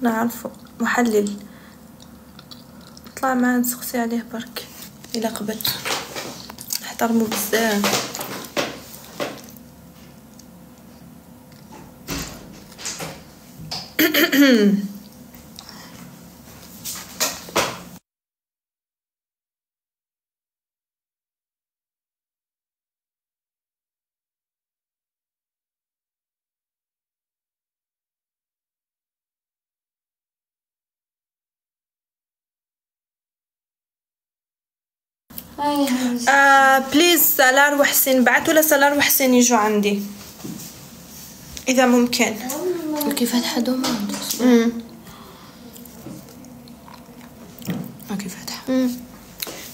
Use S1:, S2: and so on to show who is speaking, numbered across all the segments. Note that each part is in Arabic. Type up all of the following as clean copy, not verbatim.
S1: نعرفو محلل. طلع معاه نسقسي عليه برك إلا قبل، نحترمو بزاف. بليز سالار وحسين بعتوا لسالار وحسين يجوا عندي إذا ممكن.
S2: اوكي فاتحة دوموند. اوكي فاتحة.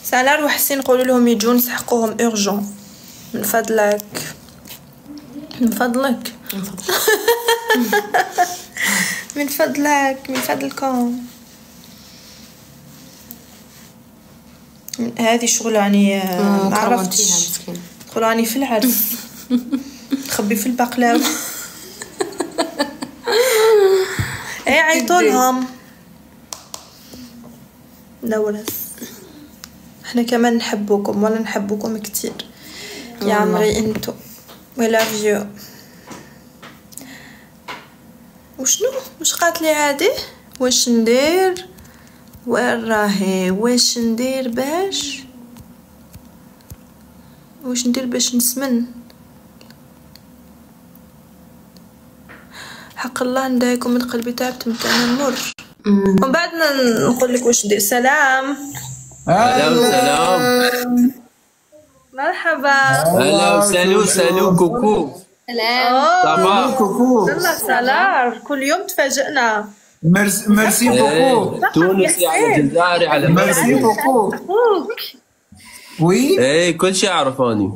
S1: سالار وحسين قولوا لهم يجون نسحقوهم اورجون من فضلك من فضلك من فضلك من فضلكم. هذه شغلة يعني ما عرفتش قراني في العرس تخبي في البقلاوة. اي عيطولهم نورس. احنا كمان نحبوكم ولا نحبوكم كتير يا عمري انتو. we love you. وشنو مش قالت لي عادي واش ندير وين راهي واش ندير باش نسمن. حق الله ندايكم من قلبي تعبت متى نمر. ومن بعد نقول لك واش ندير. سلام.
S3: سلام
S1: مرحبا.
S3: هلا سالو كوكو.
S1: سلام
S4: كوكو.
S1: والله سالار كل يوم تفاجئنا.
S4: ميرسي بوكو.
S3: تونسي على جزائري على
S4: ميرسي بوكو.
S1: اخوك
S4: وي
S3: ايه كل شيء اعرف اني.